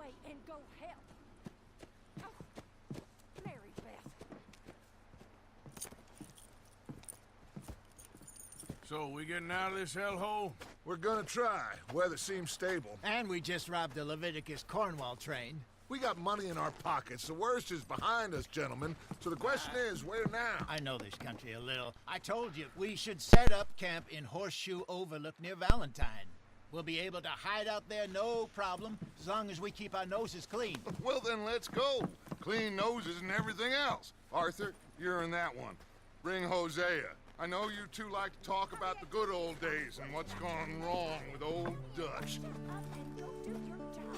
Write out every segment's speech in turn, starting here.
away and go help. Oh, Mary Beth. So, we getting out of this hellhole? We're gonna try. Weather seems stable. And we just robbed the Leviticus Cornwall train. We got money in our pockets. The worst is behind us, gentlemen. So the question is, where now? I know this country a little. I told you, we should set up camp in Horseshoe Overlook near Valentine. We'll be able to hide out there, no problem, as long as we keep our noses clean. Well, then let's go. Clean noses and everything else. Arthur, you're in that one. Bring Hosea. I know you two like to talk about the good old days and what's gone wrong with old Dutch. Up and go do your job.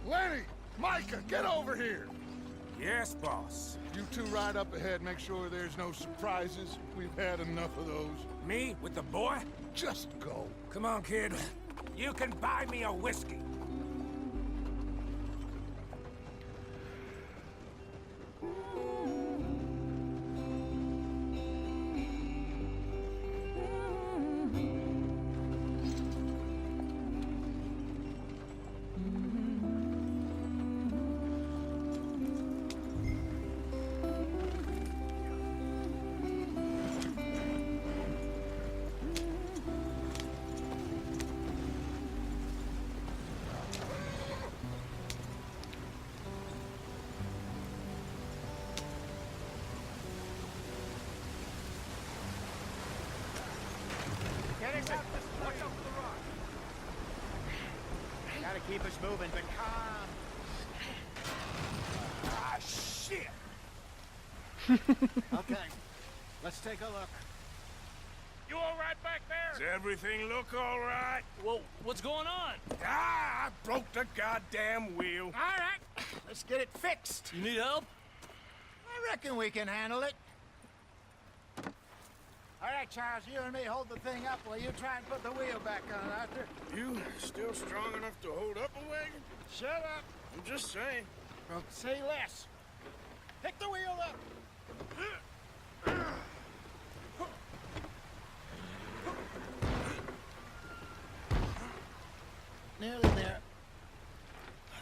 Lenny! Micah, get over here! Yes, boss. You two ride up ahead, make sure there's no surprises. We've had enough of those. Me with the boy? Just go. Come on, kid. You can buy me a whiskey. Gotta keep us moving, but calm. Ah, shit! Okay, let's take a look. You all right back there? Does everything look all right? Well, what's going on? Ah, I broke the goddamn wheel. All right, let's get it fixed. You need help? I reckon we can handle it. All right, Charles, you and me hold the thing up while you try and put the wheel back on, Arthur. You still strong enough to hold up a wagon? Shut up. I'm just saying. Well, say less. Pick the wheel up. Nearly there.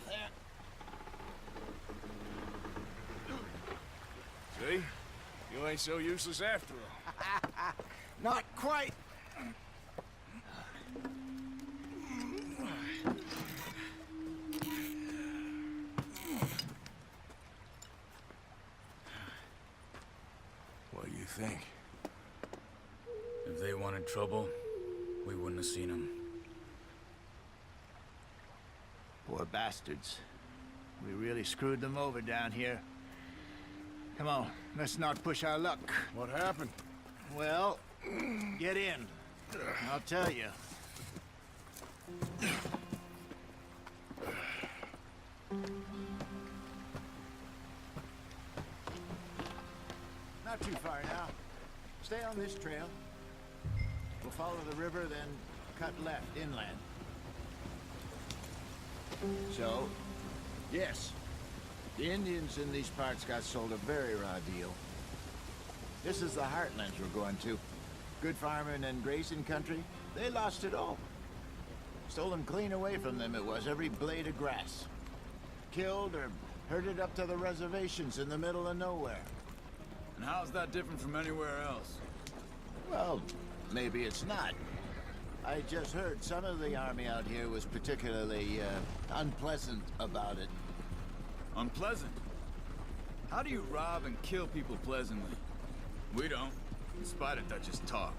There. See? You ain't so useless after all. Not quite. What do you think? If they wanted trouble, we wouldn't have seen them. Poor bastards. We really screwed them over down here. Come on, let's not push our luck. What happened? Well, get in. I'll tell you. Not too far now. Stay on this trail. We'll follow the river, then cut left inland. So, yes, the Indians in these parts got sold a very raw deal. This is the heartlands we're going to. Good farming and grazing country, they lost it all. Stolen clean away from them it was, every blade of grass. Killed or herded up to the reservations in the middle of nowhere. And how's that different from anywhere else? Well, maybe it's not. I just heard some of the army out here was particularly unpleasant about it. Unpleasant? How do you rob and kill people pleasantly? We don't, in spite of Dutch's talk.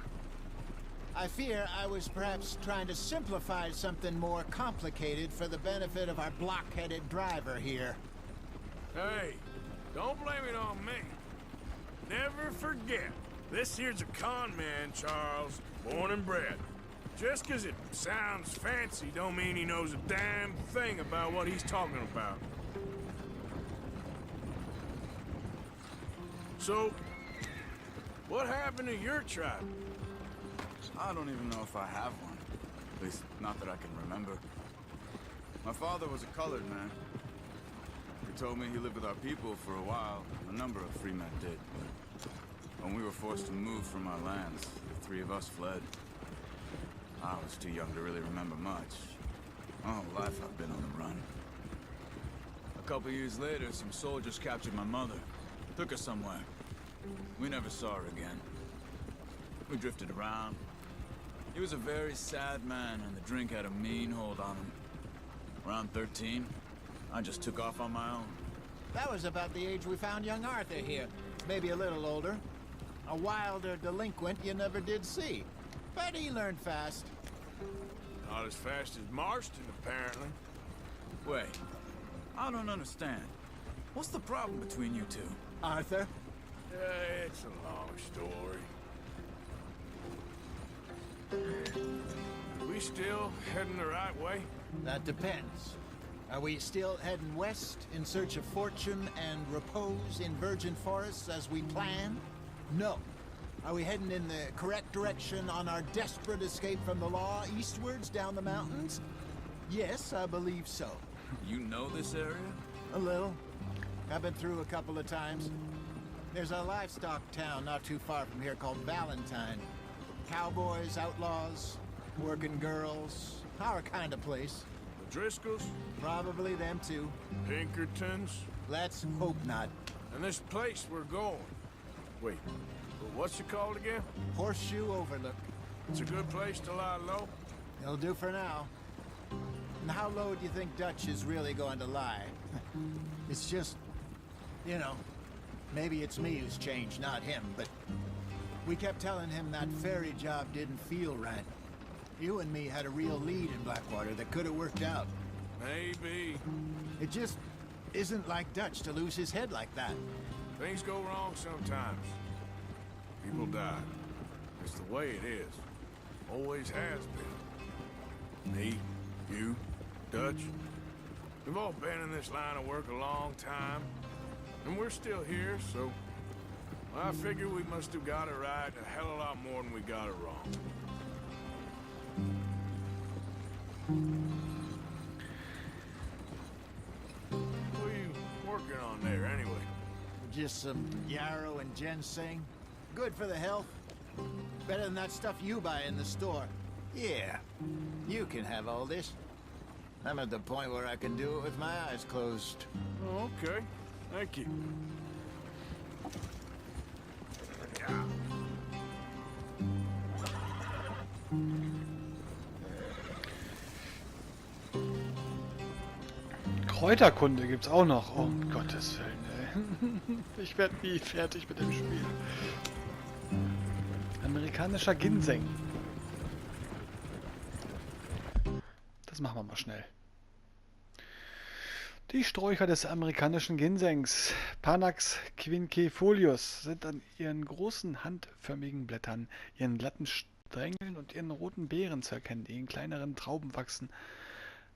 I fear I was perhaps trying to simplify something more complicated for the benefit of our blockheaded driver here. Hey, don't blame it on me. Never forget, this here's a con man, Charles, born and bred. Just 'cause it sounds fancy don't mean he knows a damn thing about what he's talking about. So, what happened to your tribe? I don't even know if I have one. At least, not that I can remember. My father was a colored man. He told me he lived with our people for a while. A number of free men did, but when we were forced to move from our lands, the three of us fled. I was too young to really remember much. My whole life I've been on the run. A couple years later, some soldiers captured my mother. Took her somewhere. We never saw her again. We drifted around. He was a very sad man, and the drink had a mean hold on him. Around 13, I just took off on my own. That was about the age we found young Arthur here. Maybe a little older. A wilder delinquent you never did see. But he learned fast. Not as fast as Marston, apparently. Wait, I don't understand. What's the problem between you two? Arthur? It's a long story. We still heading the right way? That depends. Are we still heading west in search of fortune and repose in virgin forests as we planned? No. Are we heading in the correct direction on our desperate escape from the law eastwards down the mountains? Yes, I believe so. You know this area? A little. I've been through a couple of times. There's a livestock town not too far from here called Valentine. Cowboys, outlaws, working girls, our kind of place. The Driscolls? Probably them too. Pinkertons? Let's hope not. And this place we're going. Wait, what's it called again? Horseshoe Overlook. It's a good place to lie low? It'll do for now. And how low do you think Dutch is really going to lie? It's just, you know, maybe it's me who's changed, not him, but we kept telling him that ferry job didn't feel right. You and me had a real lead in Blackwater that could have worked out. Maybe. It just isn't like Dutch to lose his head like that. Things go wrong sometimes. People die. It's the way it is. Always has been. Me, you, Dutch. We've all been in this line of work a long time. And we're still here, so I figure we must have got it right a hell of a lot more than we got it wrong. What are you working on there, anyway? Just some yarrow and ginseng. Good for the health. Better than that stuff you buy in the store. Yeah, you can have all this. I'm at the point where I can do it with my eyes closed. Oh, okay. Thank you. Kräuterkunde gibt's auch noch. Oh, um Gottes Willen, ey. Ich werde nie fertig mit dem Spiel. Amerikanischer Ginseng. Das machen wir mal schnell. Die Sträucher des amerikanischen Ginsengs, Panax quinquefolius, sind an ihren großen handförmigen Blättern, ihren glatten Strängeln und ihren roten Beeren zu erkennen, die in kleineren Trauben wachsen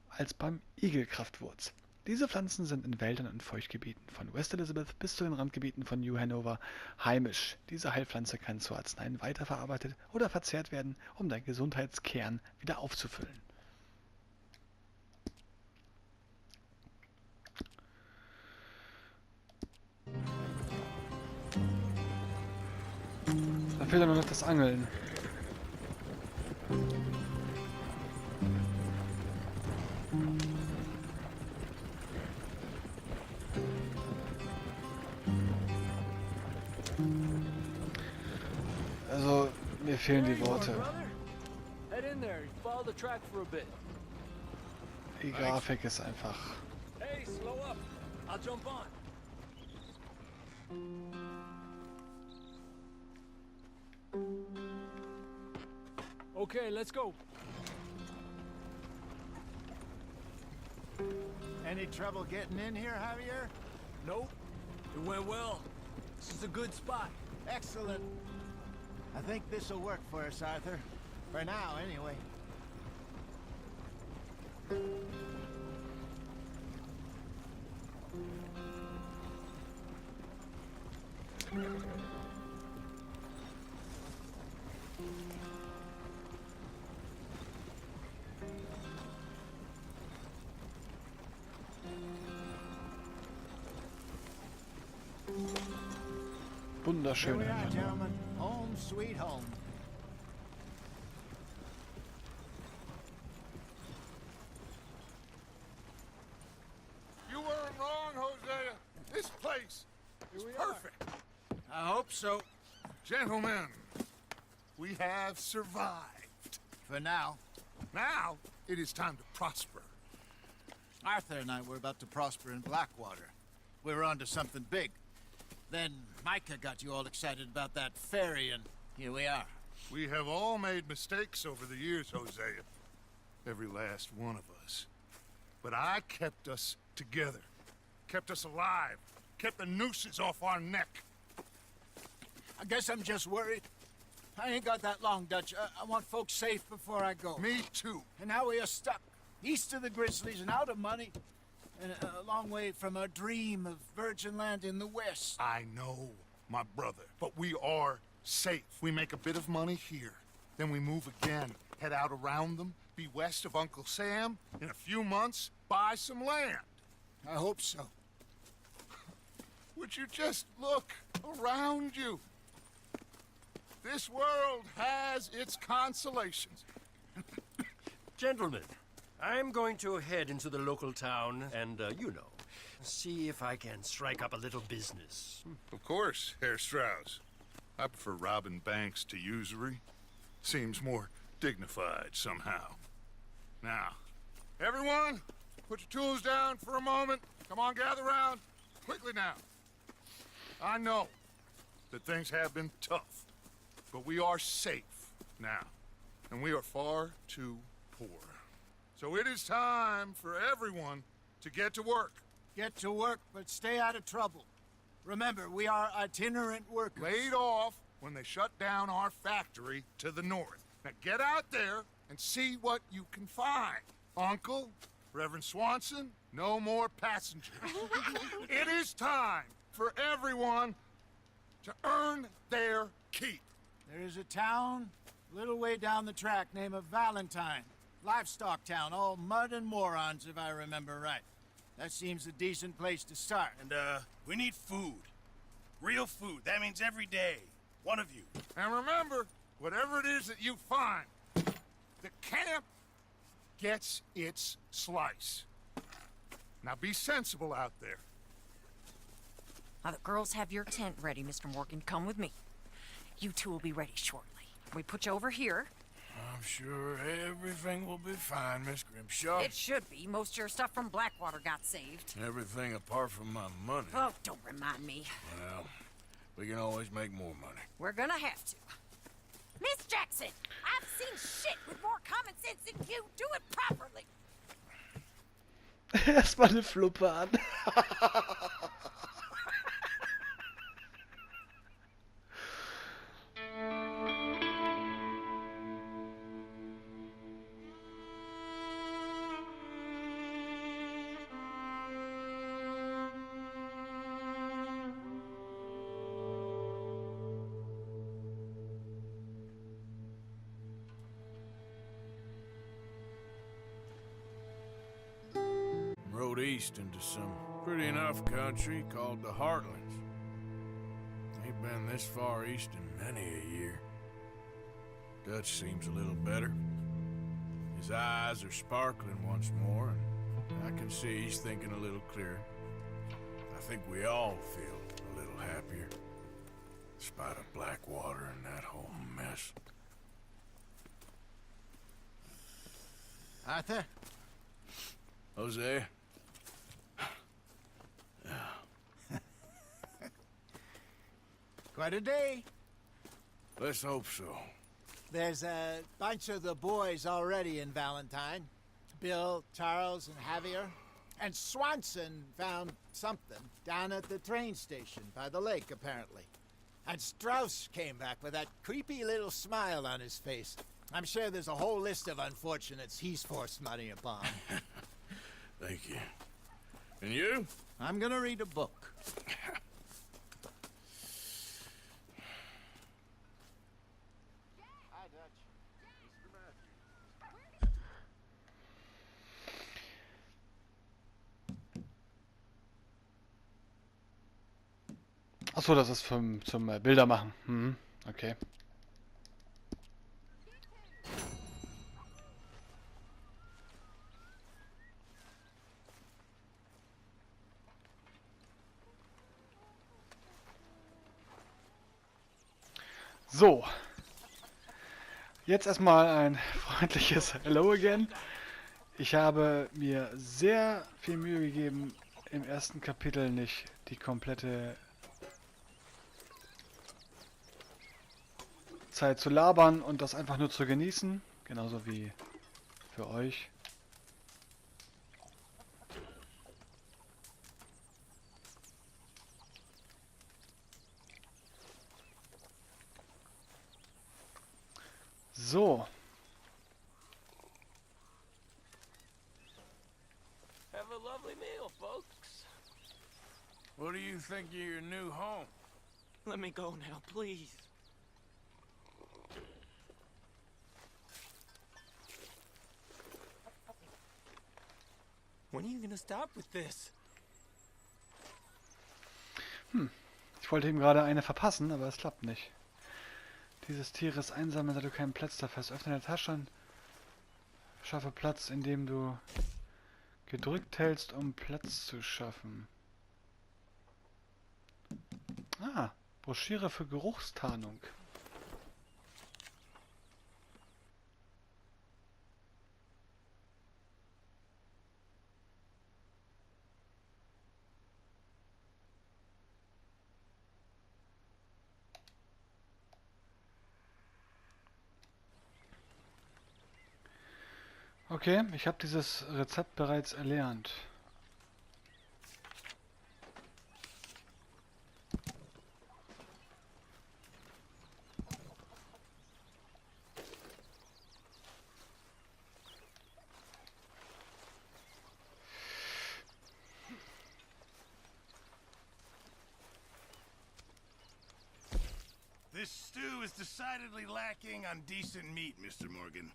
als beim Igelkraftwurz. Diese Pflanzen sind in Wäldern und Feuchtgebieten von West Elizabeth bis zu den Randgebieten von New Hanover heimisch. Diese Heilpflanze kann zu Arzneien weiterverarbeitet oder verzehrt werden, um den Gesundheitskern wieder aufzufüllen. Da fehlt nur noch das Angeln. Also, mir fehlen die Worte. Head in there. Mary. Follow the track for a bit. Die Grafik ist einfach. Hey, slow up. I'll jump on. Okay, let's go. Any trouble getting in here, Javier? Nope. It went well. This is a good spot. Excellent. I think this'll work for us, Arthur. For now, anyway. Here Wunderschön. we are, gentlemen. Home sweet home. You weren't wrong, Hosea. This place is perfect. I hope so. Gentlemen, we have survived. For now. Now, it is time to prosper. Arthur and I were about to prosper in Blackwater. We were onto something big. Then Micah got you all excited about that ferry, and here we are. We have all made mistakes over the years, Hosea. Every last one of us. But I kept us together. Kept us alive. Kept the nooses off our neck. I guess I'm just worried. I ain't got that long, Dutch. I want folks safe before I go. Me too. And now we are stuck, east of the Grizzlies and out of money, and a long way from our dream of virgin land in the west. I know, my brother. But we are safe. We make a bit of money here. Then we move again. Head out around them. Be west of Uncle Sam. In a few months, buy some land. I hope so. Would you just look around you? This world has its consolations. Gentlemen, I'm going to head into the local town and, see if I can strike up a little business. Of course, Herr Strauss. I prefer robbing banks to usury. Seems more dignified somehow. Now, everyone, put your tools down for a moment. Come on, gather round. Quickly now. I know that things have been tough, but we are safe now, and we are far too poor. So it is time for everyone to get to work. Get to work, but stay out of trouble. Remember, we are itinerant workers. Laid off when they shut down our factory to the north. Now get out there and see what you can find. Uncle, Reverend Swanson, no more passengers. It is time for everyone to earn their keep. There is a town a little way down the track named Valentine. Livestock town, all mud and morons, if I remember right. That seems a decent place to start. And, we need food. Real food. That means every day. One of you. And remember, whatever it is that you find, the camp gets its slice. Now be sensible out there. Now the girls have your tent ready, Mr. Morgan. Come with me. You two will be ready shortly. We put you over here. I'm sure everything will be fine, Miss Grimshaw. It should be. Most of your stuff from Blackwater got saved. Everything apart from my money. Oh, don't remind me. Well, we can always make more money. We're gonna have to. Miss Jackson, I've seen shit with more common sense than you. Do it properly. Erstmal eine Fluppe an. Rode east into some pretty enough country called the Heartlands. Ain't been this far east in many a year. Dutch seems a little better. His eyes are sparkling once more, and I can see he's thinking a little clearer. I think we all feel a little happier, in spite of Blackwater and that whole mess. Arthur? Jose? Quite a day. Let's hope so. There's a bunch of the boys already in Valentine. Bill, Charles, and Javier. And Swanson found something down at the train station by the lake, apparently. And Strauss came back with that creepy little smile on his face. I'm sure there's a whole list of unfortunates he's forced money upon. Thank you. And you? I'm gonna read a book. Hi, Dutch. Achso, das ist zum Bilder machen. Mhm. Okay. So. Jetzt erstmal ein freundliches Hello again. Ich habe mir sehr viel Mühe gegeben, im ersten Kapitel nicht die komplette Zeit zu labern und das einfach nur zu genießen. Genauso wie für euch. So. Have a lovely meal, folks. What do you think of your new home? Let me go now, please. When are you gonna stop with this? Ich wollte ihm gerade eine verpassen, aber es klappt nicht. Dieses Tier ist einsam, da du keinen Platz dafür hast. Öffne deine Tasche und schaffe Platz, indem du gedrückt hältst, um Platz zu schaffen. Ah, Broschüre für Geruchstarnung. Okay, ich habe dieses Rezept bereits erlernt. This stew is decidedly lacking on decent meat, Mr. Morgan.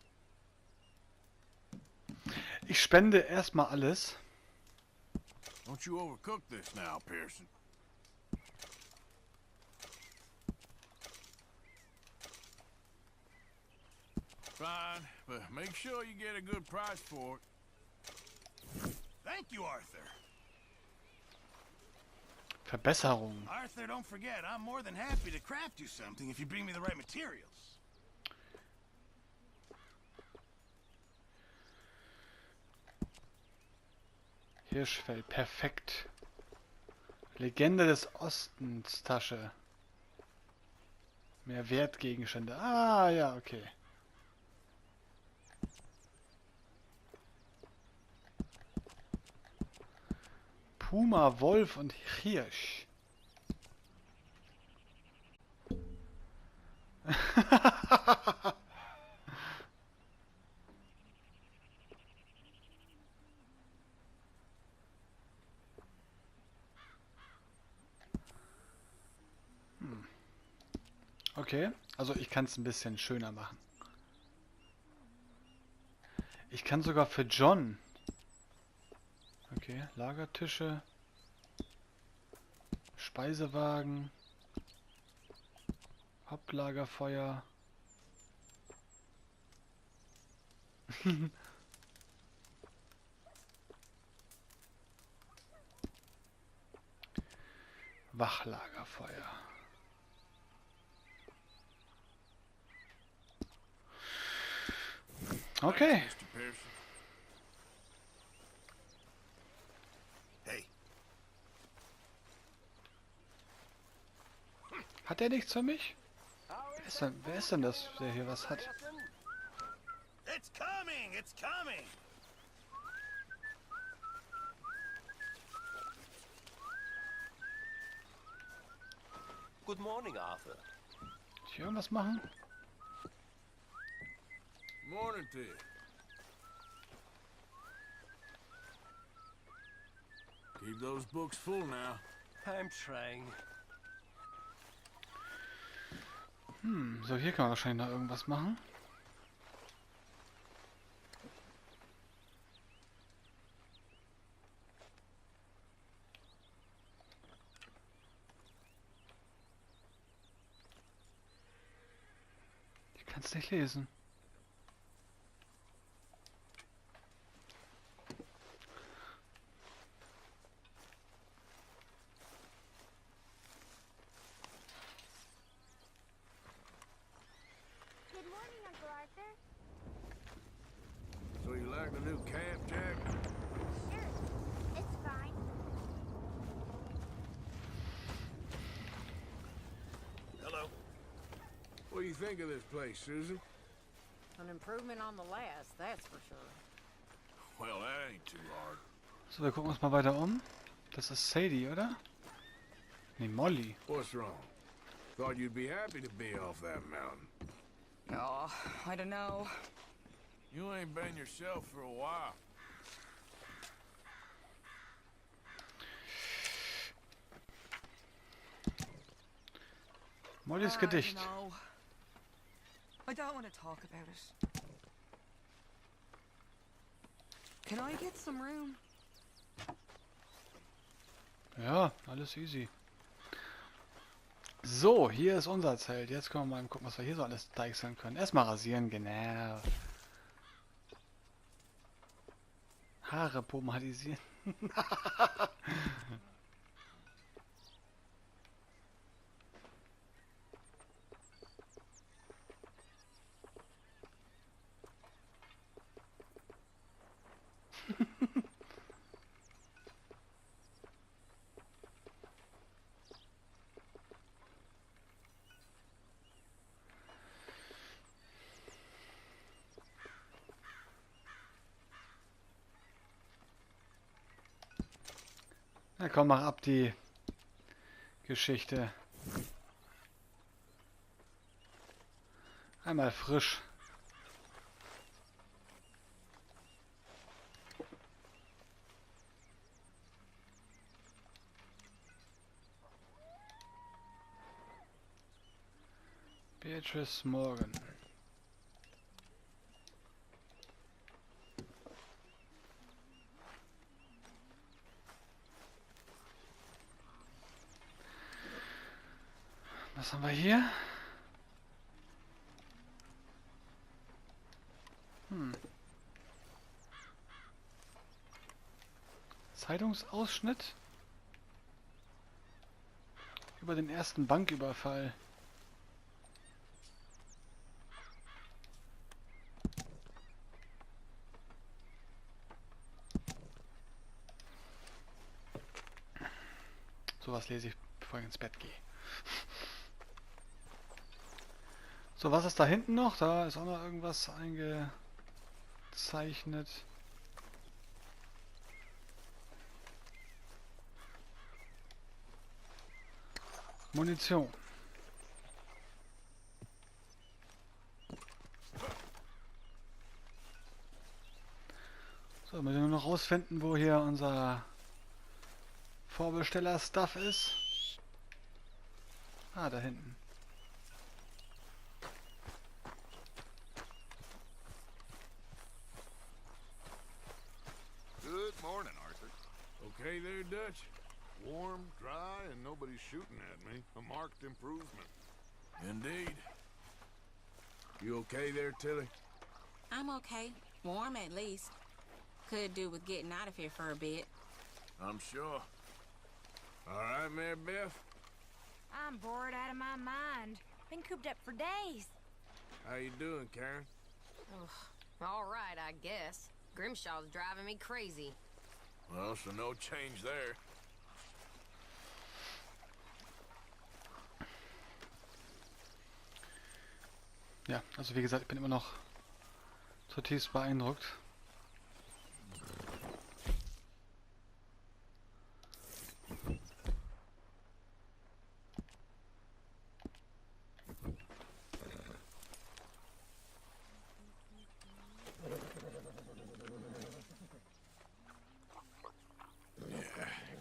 Ich spende erstmal alles. Don't you overcook this now, Pearson. Fine, but make sure you get a good price for it. Thank you, Arthur. Verbesserung. Arthur, don't forget, I'm more than happy to craft you something if you bring me the right materials. Hirschfell, perfekt. Legende des Ostens Tasche. Mehr Wertgegenstände. Ah, ja, okay. Puma, Wolf und Hirsch. Okay, also ich kann es ein bisschen schöner machen. Ich kann sogar für John. Okay, Lagertische. Speisewagen. Hauptlagerfeuer. Wachlagerfeuer. Okay. Mr. Pearson. Hat der nichts für mich? Wer ist denn das, der hier was hat? It's coming! It's coming! Good morning, Arthur. Kann ich irgendwas machen? Morning to you. Keep those books full now. I'm trying. So, hier kann man wahrscheinlich noch irgendwas machen. Ich kann es nicht lesen. Good morning, Uncle Arthur. So you like the new camp, Jack? Sure, it's fine. Hello. What do you think of this place, Susan? An improvement on the last, that's for sure. Well, that ain't too hard. So, wir gucken uns mal weiter um. Das ist Sadie, oder? Nee, Molly. What's wrong? Thought you'd be happy to be off that mountain. Oh, I don't know. You ain't been yourself for a while. Mollys Gedicht. No. I don't want to talk about it. Can I get some room? Ja, alles easy. So, hier ist unser Zelt. Jetzt können wir mal gucken, was wir hier so alles deichseln können. Erstmal rasieren, genau. Haare pomadisieren. Na komm, mach ab die Geschichte. Einmal frisch. Beatrice Morgan. Was haben wir hier? Zeitungsausschnitt über den ersten Banküberfall. Sowas lese ich, bevor ich ins Bett gehe. So, was ist da hinten noch? Da ist auch noch irgendwas eingezeichnet. Munition. So, müssen wir nur noch rausfinden, wo hier unser Vorbesteller-Stuff ist. Ah, da hinten. Good morning, Arthur. Okay there, Dutch? Warm, dry, and nobody's shooting at me. A marked improvement. Indeed. You okay there, Tilly? I'm okay. Warm at least. Could do with getting out of here for a bit. I'm sure. All right, Mary Beth? I'm bored out of my mind. Been cooped up for days. How you doing, Karen? All right, I guess. Grimshaw's driving me crazy. Well, so no change there. Ja, also wie gesagt, ich bin immer noch zutiefst beeindruckt.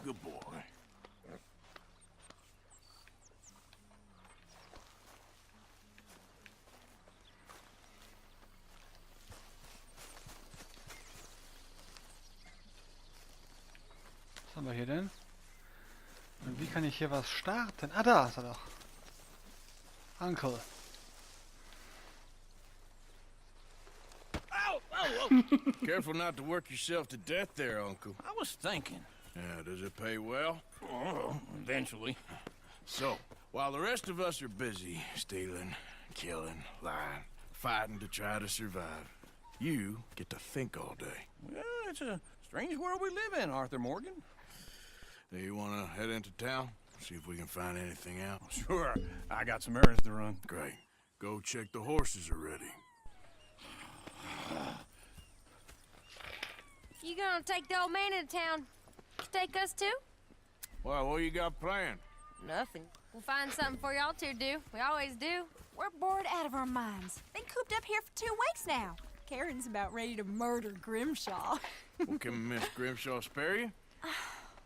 Good boy. Was haben wir hier denn? Und wie kann ich hier was starten? Ah, da ist er doch. Uncle. Careful not to work yourself to death there, Uncle. I was thinking. Yeah, does it pay well? Oh, eventually. So, while the rest of us are busy stealing, killing, lying, fighting to try to survive, you get to think all day. Well, it's a strange world we live in, Arthur Morgan. Do you want to head into town? See if we can find anything out? Sure, I got some errands to run. Great. Go check the horses are ready. You gonna take the old man into town? Take us too? Well, what you got planned? Nothing. We'll find something for y'all to do. We always do. We're bored out of our minds. Been cooped up here for 2 weeks now. Karen's about ready to murder Grimshaw. Well, can Miss Grimshaw spare you?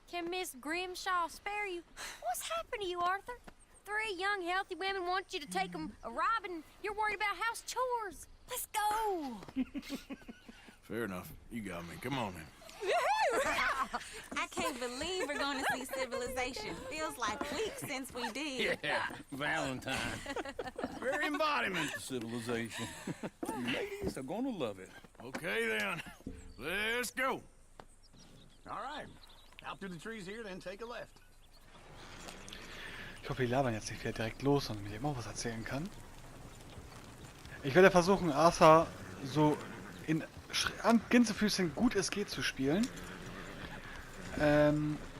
Can Miss Grimshaw spare you? What's happened to you, Arthur? 3 young, healthy women want you to take them a robbing. You're worried about house chores. Let's go. Fair enough. You got me. Come on then. I can't believe we're going to see civilization. Feels like weeks since we did. Yeah, Valentine. Very embodiment of civilization. Ladies are gonna love it. Okay then. Let's go. All right. Out through the trees here, then take a left. Ich hoffe, die labern jetzt nicht wieder direkt los und mir immer was erzählen kann. Ich werde versuchen, Arthur so in Gänsefüßchen gut es geht zu spielen.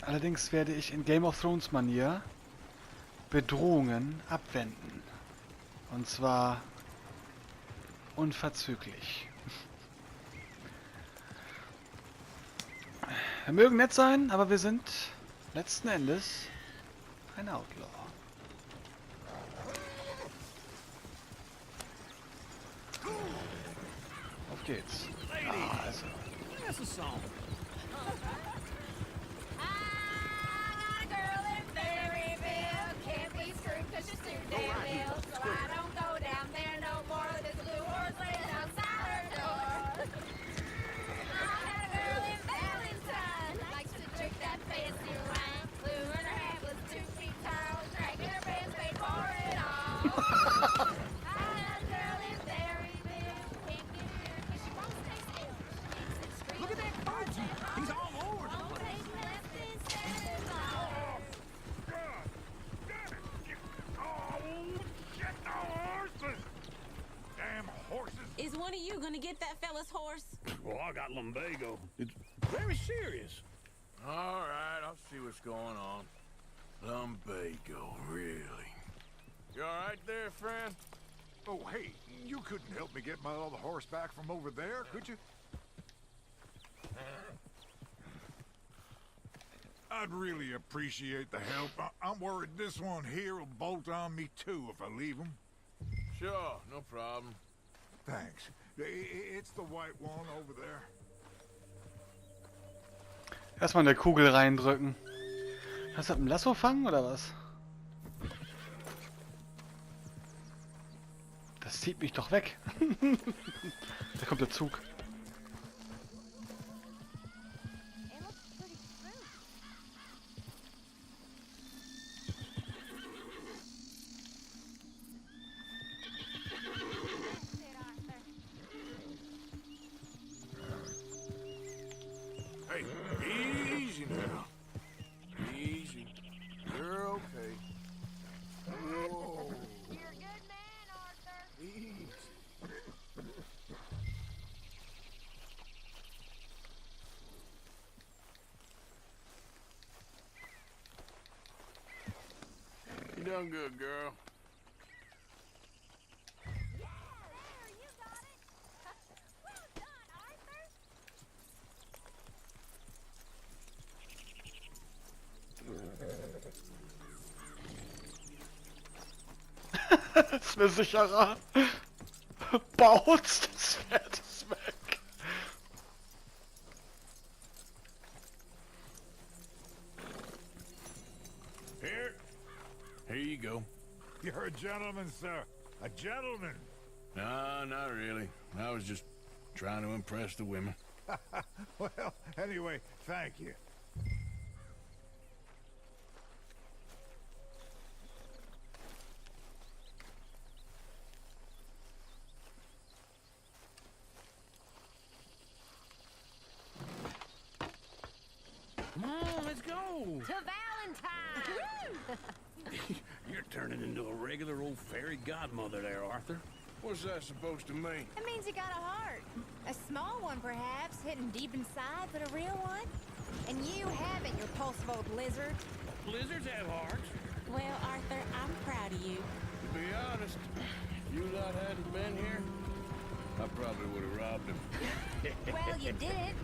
Allerdings werde ich in Game of Thrones Manier Bedrohungen abwenden. Und zwar unverzüglich. Wir mögen nett sein, aber wir sind letzten Endes ein Outlaw. Auf geht's. Ah, also. That's a song. Is one of you gonna get that fella's horse? Well, I got lumbago. It's very serious. All right, I'll see what's going on. Lumbago, really? You all right there, friend? Oh, hey, you couldn't help me get my other horse back from over there, could you? I'd really appreciate the help. I'm worried this one here will bolt on me too if I leave him. Sure, no problem. Thanks. It's the white one over there. Erstmal eine Kugel reindrücken. Hast du ein Lasso fangen oder was? Das zieht mich doch weg. Da kommt der Zug. Hey, easy now. Easy. You're okay. Whoa. You're a good man, Arthur. Easy. You done good, girl. Ist mir sicherer. Baut das Pferd ist weg. Here you go. You're a gentleman, sir. A gentleman. No, not really. I was just trying to impress the women. Well, anyway, thank you. Come on, let's go. To Valentine! You're turning into a regular old fairy godmother there, Arthur. What's that supposed to mean? It means you got a heart. A small one, perhaps, hidden deep inside, but a real one. And you haven't, you repulsive old lizard. Blizzards have hearts. Well, Arthur, I'm proud of you. To be honest, if you lot hadn't been here, I probably would have robbed him. Well, you did.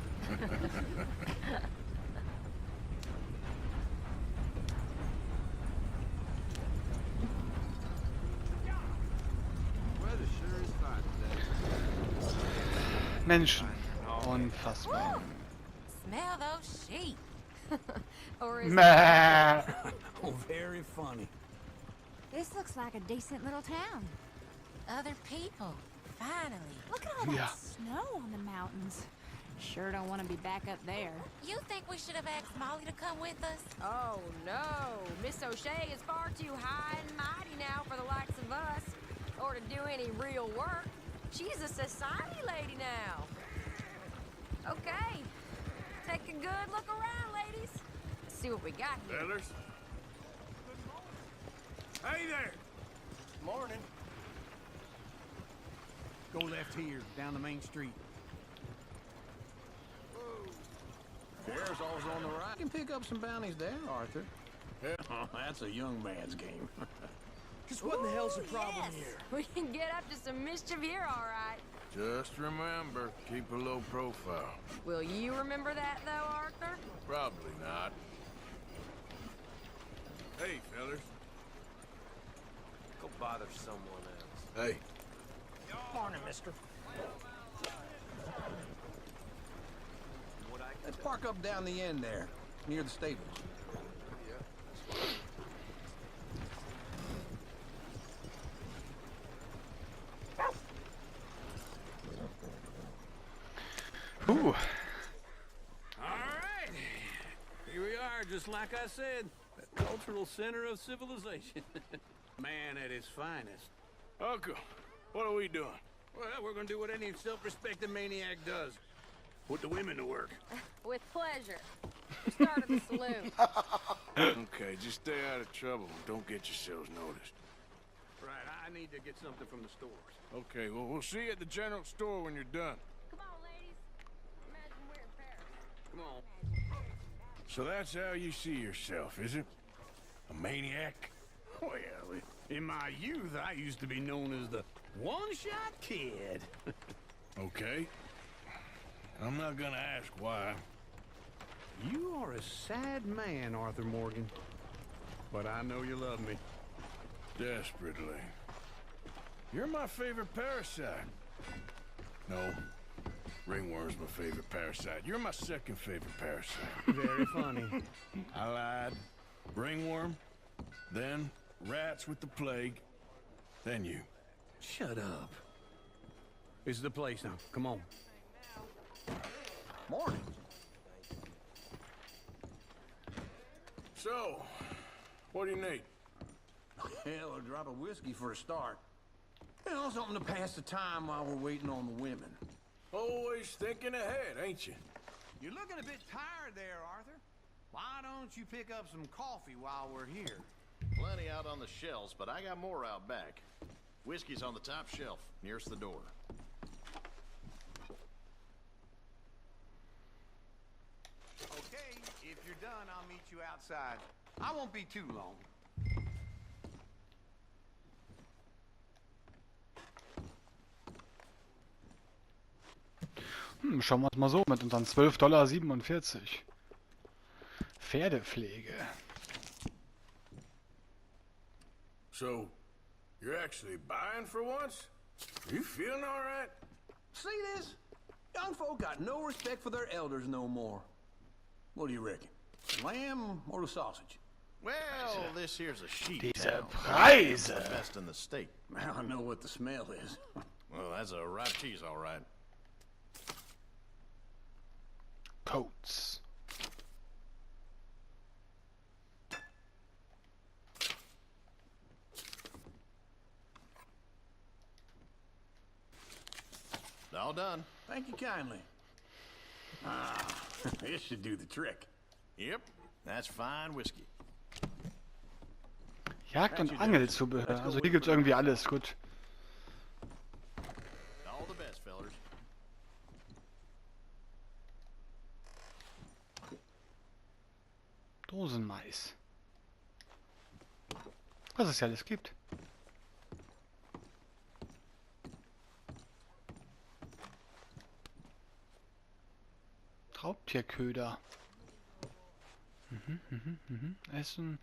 Menschen. Unfassbar. Smell those sheep. Or is Mäh. Oh, very funny. This looks like a decent little town. other people? Finally. Look at all that Yeah. snow on the mountains. Sure don't want to be back up there. You think we should have asked Molly to come with us? Oh, no. Miss O'Shea is far too high and mighty now for the likes of us. Or to do any real work. She's a society lady now. Okay. Take a good look around, ladies. Let's see what we got here. Fellas? Hey there! Morning. Go left here, down the main street. Parasol's on the right. You can pick up some bounties there, Arthur. Yeah. Oh, that's a young man's game. Just what in the hell's the problem Yes. here? We can get up to some mischief here, all right. Just remember, keep a low profile. Will you remember that, though, Arthur? Probably not. Hey, fellas. Go bother someone else. Hey. Morning, mister. Let's park up down the end there, near the stables. Ooh. All right. Here we are, just like I said. The cultural center of civilization. Man at his finest. Uncle, what are we doing? Well, we're gonna do what any self-respecting maniac does. Put the women to work. With pleasure. We start at the saloon. Okay, just stay out of trouble and don't get yourselves noticed. Right, I need to get something from the stores. Okay, well, we'll see you at the general store when you're done. Come on, ladies. Imagine we're in Paris. Come on. So that's how you see yourself, is it? A maniac? Well, in my youth, I used to be known as the one-shot kid. Okay. I'm not gonna ask why. You are a sad man, Arthur Morgan. But I know you love me. Desperately. You're my favorite parasite. No. Ringworm's my favorite parasite. You're my second favorite parasite. Very funny. I lied. Ringworm, then rats with the plague, then you. Shut up. This is the place now. Come on. Morning. So, what do you need? Hell, a drop of whiskey for a start. You know, something to pass the time while we're waiting on the women. Always thinking ahead, ain't you? You're looking a bit tired there, Arthur. Why don't you pick up some coffee while we're here? Plenty out on the shelves, but I got more out back. Whiskey's on the top shelf, nearest the door. Okay, if you're done, I'll meet you outside. I won't be too long. Schauen wir uns mal so mit unseren $12,47 $. Pferdepflege. So, You're actually buying for once? You feeling all right? See this? Young folk got no respect for their elders no more. What do you reckon? Lamb or the sausage? Well, this here's a sheep Diese town. Preise. The best in the state. Now I know what the smell is. Well, that's a ripe cheese, all right. Coats. All done. Thank you kindly. Ah, this should do the trick. Yep, that's fine whiskey. Jagd- und Angelzubehör. Also hier gibt's irgendwie alles. Gut. All the best, fellers. Dosenmais. Was es ja alles gibt. Raubtierköder. Essen.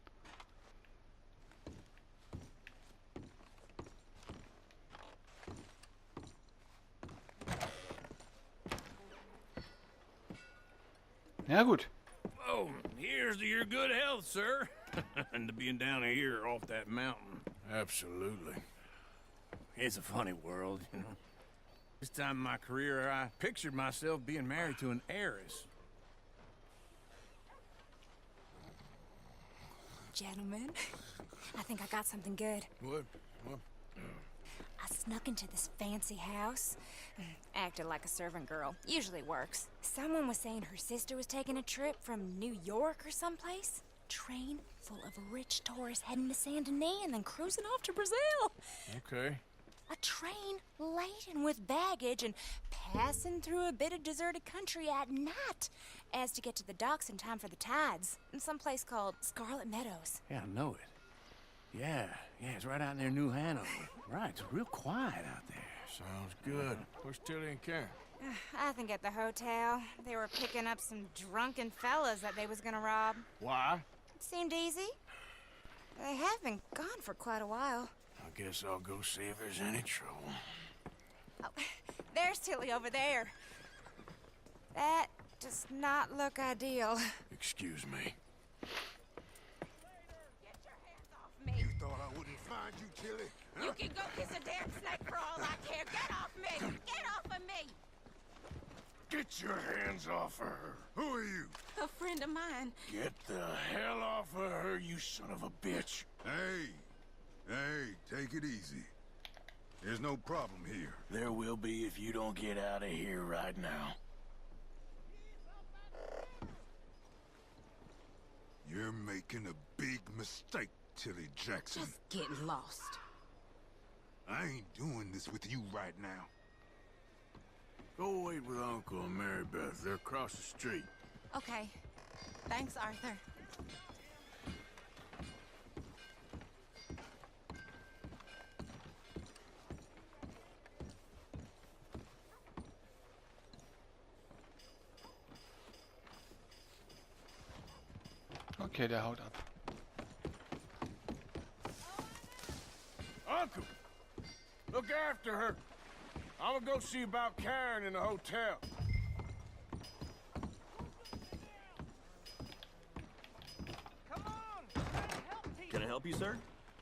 Ja gut. Oh, here's to your good health, sir. And to being down here off that mountain. Absolutely. It's a funny world, you know. This time in my career, I pictured myself being married to an heiress. Gentlemen, I think I got something good. What? I snuck into this fancy house. Acted like a servant girl. Usually works. Someone was saying her sister was taking a trip from New York or someplace. Train full of rich tourists heading to Saint Denis and then cruising off to Brazil. Okay. A train laden with baggage and passing through a bit of deserted country at night as to get to the docks in time for the tides in some place called Scarlet Meadows. Yeah, I know it. Yeah, it's right out near New Hanover. Right, it's real quiet out there. Sounds good. Where's Tilly and Karen? I think at the hotel. They were picking up some drunken fellas that they was gonna rob. Why? It seemed easy. They have been gone for quite a while. I guess I'll go see if there's any trouble. Oh, there's Tilly over there. That does not look ideal. Excuse me. You thought I wouldn't find you, Tilly? You can go kiss a damn snake for all I care. Get off me! Get off of me! Get your hands off of her. Who are you? A friend of mine. Get the hell off of her, you son of a bitch. Hey, take it easy. There's no problem here. There will be if you don't get out of here right now. You're making a big mistake, Tilly Jackson. Just get lost. I ain't doing this with you right now. Go wait with Uncle and Mary Beth. They're across the street. Okay. Thanks, Arthur. Okay, der haut ab. Uncle! Look after her. I'm gonna go see about Karen in the hotel. Can I help you, sir?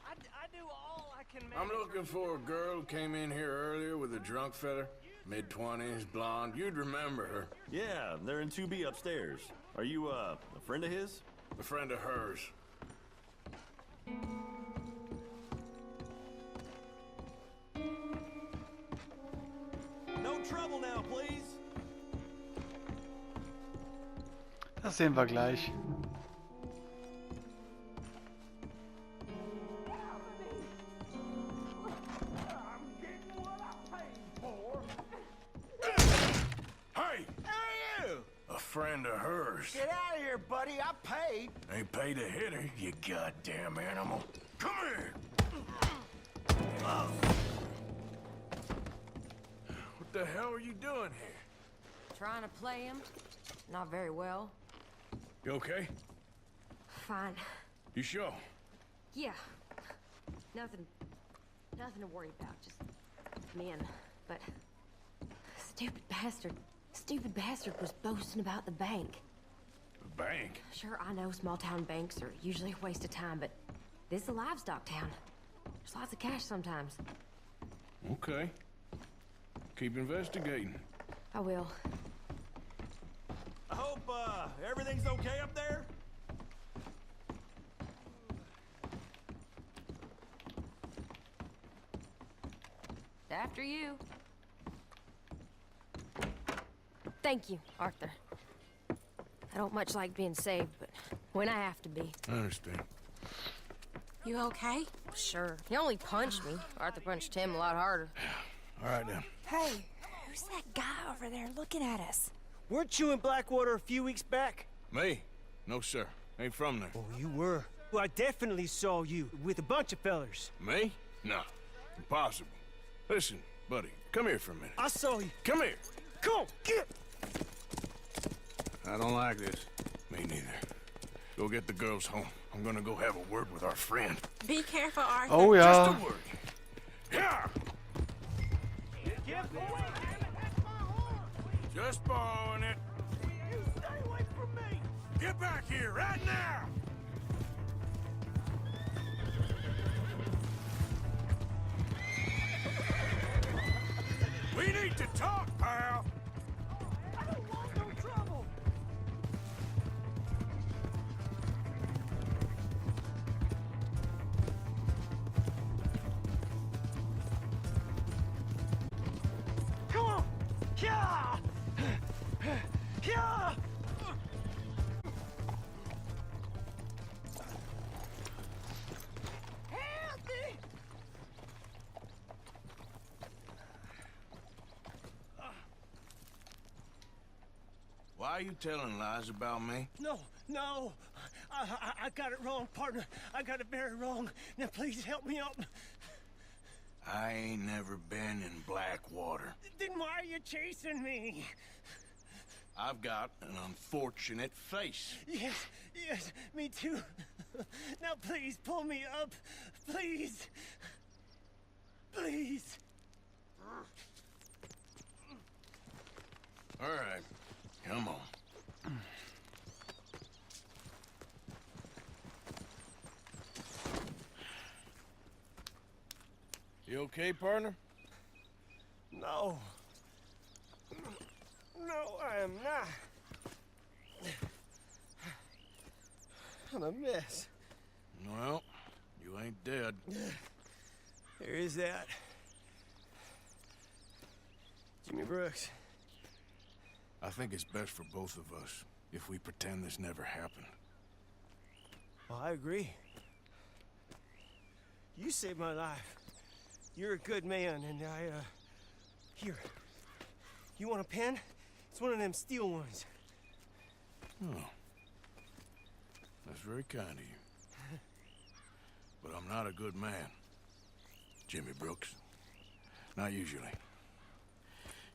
I do all I can I'm looking for a girl who came in here earlier with a drunk fella. Mid-20s, blonde. You'd remember her. Yeah, they're in 2B upstairs. Are you, a friend of his? A friend of hers. No trouble now, please. Das sehen wir gleich. Friend of hers. Get out of here, buddy. I paid. Ain't paid to hit her, you goddamn animal. Come here! What the hell are you doing here? Trying to play him. Not very well. You okay? Fine. You sure? Yeah. Nothing Nothing to worry about, just men. But stupid bastard was boasting about the bank. The bank? Sure, I know small town banks are usually a waste of time, but this is a livestock town. There's lots of cash sometimes. Okay. Keep investigating. I will. I hope, everything's okay up there? After you. Thank you, Arthur. I don't much like being saved, but when I have to be. I understand. You okay? Sure. He only punched me. Arthur punched him a lot harder. All right, then. Hey, who's that guy over there looking at us? Weren't you in Blackwater a few weeks back? Me? No, sir. Ain't from there. Oh, you were. Well, I definitely saw you with a bunch of fellers. Me? No. Impossible. Listen, buddy, come here for a minute. I saw you. Come here. Come on, get! I don't like this. Me neither. Go get the girls home. I'm gonna go have a word with our friend. Be careful, Arthur. Oh, yeah. Just a word. Yeah! Just borrowing it. You stay away from me! Get back here right now! We need to talk, pal! I don't want no trouble! Come on! Yeah! Yeah! Help me! Why are you telling lies about me? No. I got it wrong, partner. I got it very wrong. Now please help me out. I ain't never been in Blackwater. Then why are you chasing me? I've got an unfortunate face. Yes, me too. Now please pull me up. Please. Please. All right, come on. You okay, partner? No. No, I am not. I'm a mess. Well, you ain't dead. There is that. Jimmy Brooks. I think it's best for both of us if we pretend this never happened. Well, I agree. You saved my life. You're a good man, and here. You want a pen? It's one of them steel ones. Oh. That's very kind of you. But I'm not a good man, Jimmy Brooks. Not usually.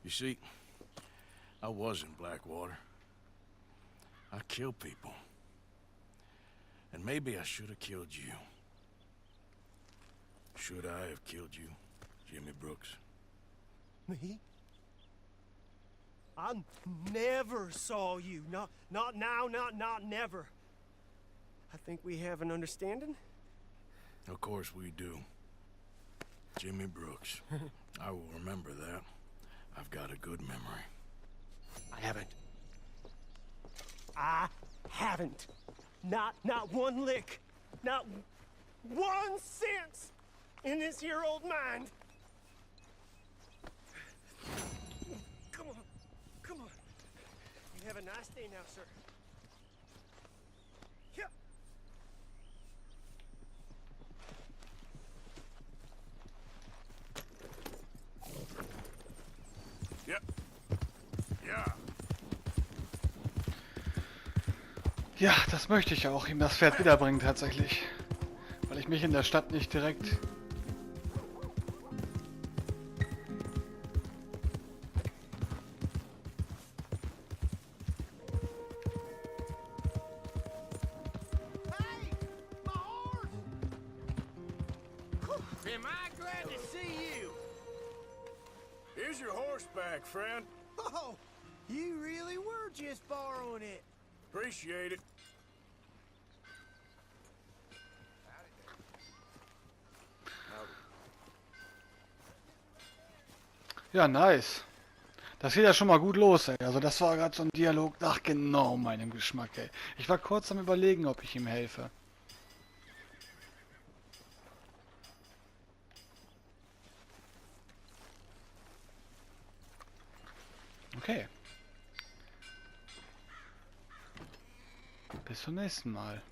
You see, I was in Blackwater. I killed people. And maybe I should have killed you. Should I have killed you, Jimmy Brooks? Me? I never saw you. Not now, not never. I think we have an understanding? Of course we do. Jimmy Brooks. I will remember that. I've got a good memory. I haven't. Not one lick. Not 1 cent in this here old mind. Come on. You have a nice day now, sir. Yep. Yep. Ja. Ja, das möchte ich auch, ihm das Pferd wiederbringen tatsächlich. Weil ich mich in der Stadt nicht direkt... Am I glad to see you? Here's your horseback, friend. Oh, you really were just borrowing it. Appreciate it. Ja, nice. Das geht ja schon mal gut los, ey. Also das war gerade so ein Dialog nach genau meinem Geschmack, ey. Ich war kurz am Überlegen, ob ich ihm helfe. Okay. Bis zum nächsten Mal.